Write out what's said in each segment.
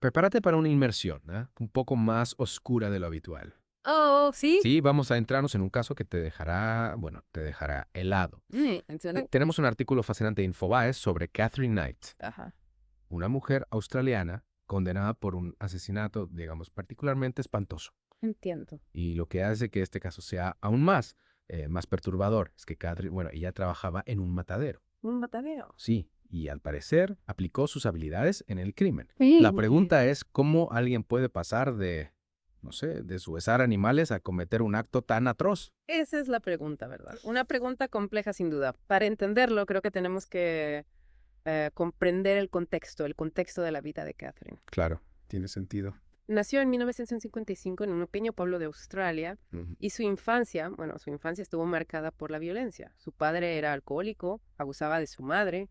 Prepárate para una inmersión, un poco más oscura de lo habitual. Oh, ¿sí? Sí, vamos a entrarnos en un caso que te dejará, bueno, te dejará helado. Suena. Tenemos un artículo fascinante de Infobae sobre Catherine Knight, Ajá, una mujer australiana condenada por un asesinato, digamos, particularmente espantoso. entiendo. Y lo que hace que este caso sea aún más perturbador es que Catherine, bueno, ella trabajaba en un matadero. Un matadero. Sí, y al parecer aplicó sus habilidades en el crimen. Sí. La pregunta es cómo alguien puede pasar de, no sé, deshuesar animales a cometer un acto tan atroz. Esa es la pregunta, ¿verdad? Una pregunta compleja sin duda. Para entenderlo, creo que tenemos que comprender el contexto de la vida de Catherine. Claro, tiene sentido. Nació en 1955 en un pequeño pueblo de Australia Ujú. y su infancia estuvo marcada por la violencia. Su padre era alcohólico, abusaba de su madre.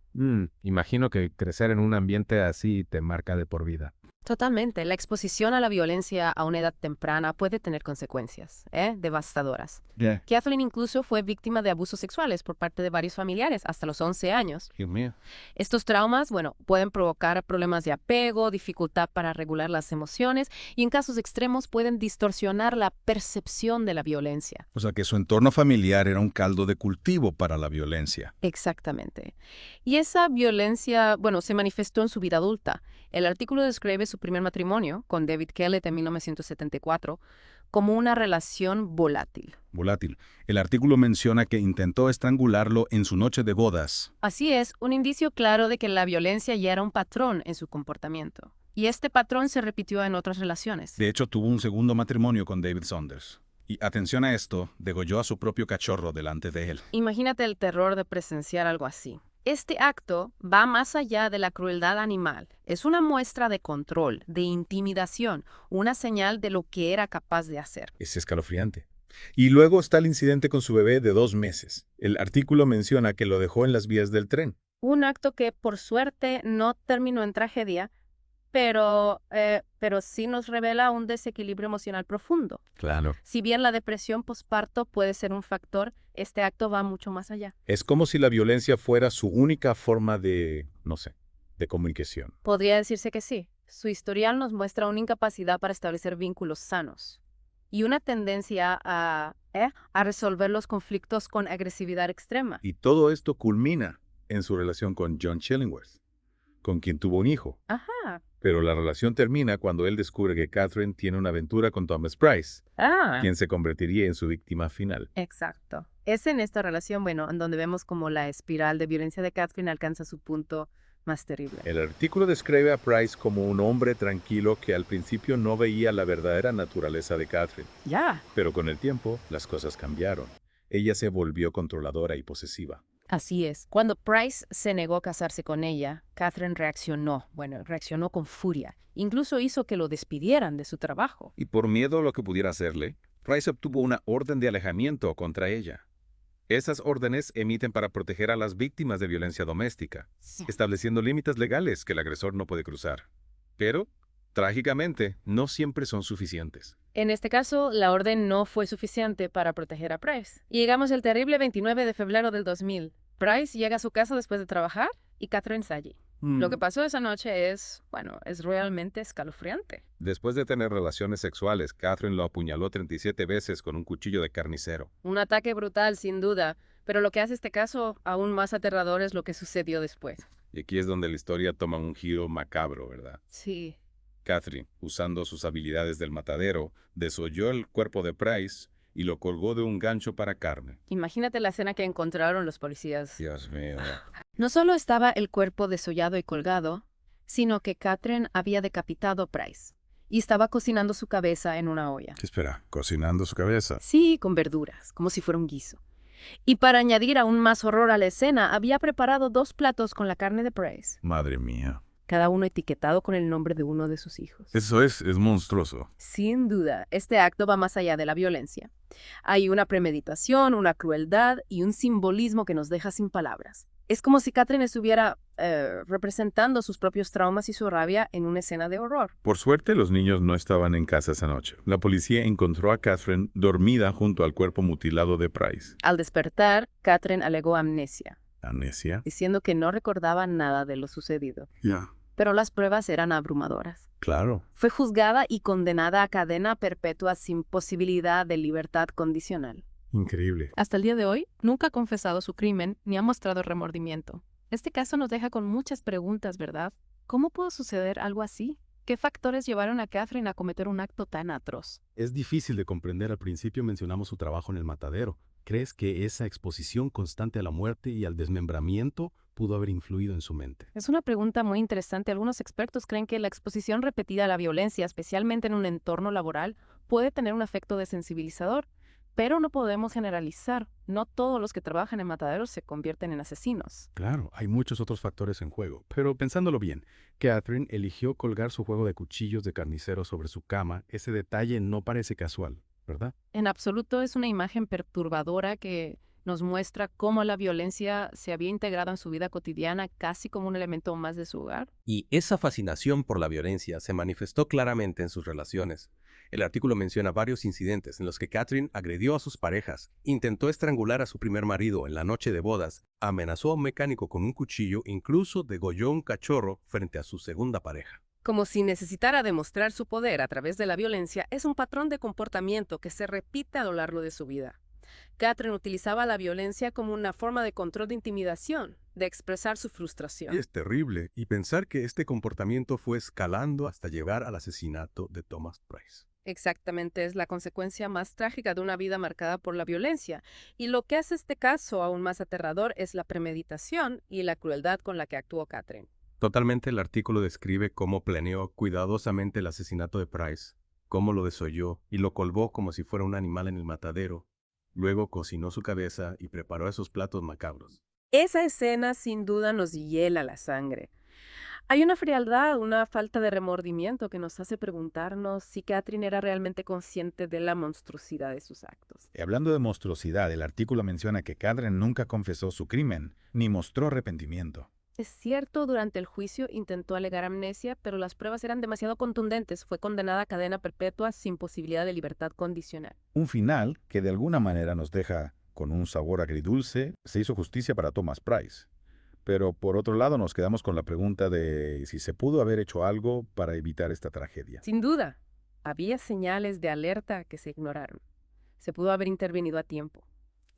Imagino que crecer en un ambiente así te marca de por vida. Totalmente. La exposición a la violencia a una edad temprana puede tener consecuencias, devastadoras. Ya. Kathleen incluso fue víctima de abusos sexuales por parte de varios familiares hasta los 11 años. Dios mío. Estos traumas, bueno, pueden provocar problemas de apego, dificultad para regular las emociones y en casos extremos pueden distorsionar la percepción de la violencia. O sea que su entorno familiar era un caldo de cultivo para la violencia. Exactamente. Y esa violencia, bueno, se manifestó en su vida adulta. El artículo describe su primer matrimonio con David Kellett en 1974 como una relación volátil. Volátil. El artículo menciona que intentó estrangularlo en su noche de bodas. Así es, un indicio claro de que la violencia ya era un patrón en su comportamiento. Y este patrón se repitió en otras relaciones. De hecho, tuvo un segundo matrimonio con David Saunders. Y atención a esto, degolló a su propio cachorro delante de él. Imagínate el terror de presenciar algo así. Este acto va más allá de la crueldad animal. Es una muestra de control, de intimidación, una señal de lo que era capaz de hacer. Es escalofriante. Y luego está el incidente con su bebé de 2 meses. El artículo menciona que lo dejó en las vías del tren. Un acto que, por suerte, no terminó en tragedia, pero sí nos revela un desequilibrio emocional profundo. Claro. Si bien la depresión posparto puede ser un factor, este acto va mucho más allá. Es como si la violencia fuera su única forma de, no sé, de comunicación. Podría decirse que sí. Su historial nos muestra una incapacidad para establecer vínculos sanos y una tendencia a resolver los conflictos con agresividad extrema. Y todo esto culmina en su relación con John Chillingworth, con quien tuvo un hijo. Ajá. Pero la relación termina cuando él descubre que Catherine tiene una aventura con Thomas Price, quien se convertiría en su víctima final. Exacto. Es en esta relación, bueno, en donde vemos como la espiral de violencia de Catherine alcanza su punto más terrible. El artículo describe a Price como un hombre tranquilo que al principio no veía la verdadera naturaleza de Catherine. Ya. Pero con el tiempo, las cosas cambiaron. Ella se volvió controladora y posesiva. Así es. Cuando Price se negó a casarse con ella, Catherine reaccionó con furia. Incluso hizo que lo despidieran de su trabajo. Y por miedo a lo que pudiera hacerle, Price obtuvo una orden de alejamiento contra ella. Esas órdenes emiten para proteger a las víctimas de violencia doméstica, estableciendo límites legales que el agresor no puede cruzar. Pero, trágicamente, no siempre son suficientes. En este caso, la orden no fue suficiente para proteger a Price. Y llegamos al terrible 29 de febrero del 2000. Price llega a su casa después de trabajar y Catherine está allí. Lo que pasó esa noche es realmente escalofriante. Después de tener relaciones sexuales, Catherine lo apuñaló 37 veces con un cuchillo de carnicero. Un ataque brutal, sin duda, pero lo que hace este caso aún más aterrador es lo que sucedió después. Y aquí es donde la historia toma un giro macabro, ¿verdad? Sí. Catherine, usando sus habilidades del matadero, desolló el cuerpo de Price y lo colgó de un gancho para carne. Imagínate la escena que encontraron los policías. Dios mío. No solo estaba el cuerpo desollado y colgado, sino que Catherine había decapitado a Price y estaba cocinando su cabeza en una olla. Espera, ¿cocinando su cabeza? Sí, con verduras, como si fuera un guiso. Y para añadir aún más horror a la escena, había preparado 2 platos con la carne de Price, Madre mía. cada uno etiquetado con el nombre de uno de sus hijos. Eso es monstruoso. Sin duda, este acto va más allá de la violencia. Hay una premeditación, una crueldad y un simbolismo que nos deja sin palabras. Es como si Catherine estuviera representando sus propios traumas y su rabia en una escena de horror. Por suerte, los niños no estaban en casa esa noche. La policía encontró a Catherine dormida junto al cuerpo mutilado de Price. Al despertar, Catherine alegó amnesia, ¿Amnesia? diciendo que no recordaba nada de lo sucedido. Ya. Pero las pruebas eran abrumadoras. Claro. Fue juzgada y condenada a cadena perpetua sin posibilidad de libertad condicional. Increíble. Hasta el día de hoy, nunca ha confesado su crimen ni ha mostrado remordimiento. Este caso nos deja con muchas preguntas, ¿verdad? ¿Cómo pudo suceder algo así? ¿Qué factores llevaron a Catherine a cometer un acto tan atroz? Es difícil de comprender. Al principio mencionamos su trabajo en el matadero. ¿Crees que esa exposición constante a la muerte y al desmembramiento pudo haber influido en su mente? Es una pregunta muy interesante. Algunos expertos creen que la exposición repetida a la violencia, especialmente en un entorno laboral, puede tener un efecto desensibilizador. Pero no podemos generalizar. No todos los que trabajan en mataderos se convierten en asesinos. Claro, hay muchos otros factores en juego. Pero pensándolo bien, Catherine eligió colgar su juego de cuchillos de carnicero sobre su cama. Ese detalle no parece casual, ¿verdad? En absoluto es una imagen perturbadora que nos muestra cómo la violencia se había integrado en su vida cotidiana casi como un elemento más de su hogar. Y esa fascinación por la violencia se manifestó claramente en sus relaciones. El artículo menciona varios incidentes en los que Catherine agredió a sus parejas, intentó estrangular a su primer marido en la noche de bodas, amenazó a un mecánico con un cuchillo, incluso degolló un cachorro frente a su segunda pareja. Como si necesitara demostrar su poder a través de la violencia, es un patrón de comportamiento que se repite a lo largo de su vida. Catherine utilizaba la violencia como una forma de control de intimidación, de expresar su frustración. Es terrible. Y pensar que este comportamiento fue escalando hasta llegar al asesinato de Thomas Price. Exactamente, es la consecuencia más trágica de una vida marcada por la violencia. Y lo que hace este caso aún más aterrador es la premeditación y la crueldad con la que actuó Catherine. Totalmente, el artículo describe cómo planeó cuidadosamente el asesinato de Price, cómo lo desolló y lo colgó como si fuera un animal en el matadero. Luego cocinó su cabeza y preparó esos platos macabros. Esa escena sin duda nos hiela la sangre. Hay una frialdad, una falta de remordimiento que nos hace preguntarnos si Catherine era realmente consciente de la monstruosidad de sus actos. Y hablando de monstruosidad, el artículo menciona que Catherine nunca confesó su crimen, ni mostró arrepentimiento. Es cierto, durante el juicio intentó alegar amnesia, pero las pruebas eran demasiado contundentes. Fue condenada a cadena perpetua sin posibilidad de libertad condicional. Un final que de alguna manera nos deja con un sabor agridulce. Se hizo justicia para Thomas Price. Pero por otro lado nos quedamos con la pregunta de si se pudo haber hecho algo para evitar esta tragedia. Sin duda, había señales de alerta que se ignoraron. Se pudo haber intervenido a tiempo.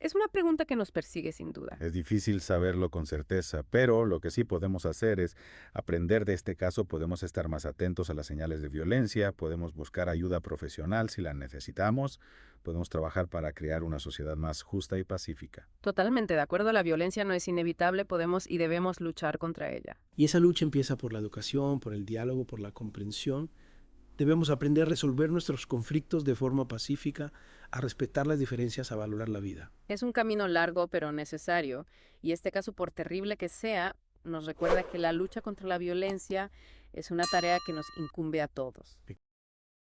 Es una pregunta que nos persigue sin duda. Es difícil saberlo con certeza, pero lo que sí podemos hacer es aprender de este caso. Podemos estar más atentos a las señales de violencia, podemos buscar ayuda profesional si la necesitamos, podemos trabajar para crear una sociedad más justa y pacífica. Totalmente de acuerdo, la violencia no es inevitable, podemos y debemos luchar contra ella. Y esa lucha empieza por la educación, por el diálogo, por la comprensión. Debemos aprender a resolver nuestros conflictos de forma pacífica, a respetar las diferencias, a valorar la vida. Es un camino largo pero necesario, y este caso, por terrible que sea, nos recuerda que la lucha contra la violencia es una tarea que nos incumbe a todos.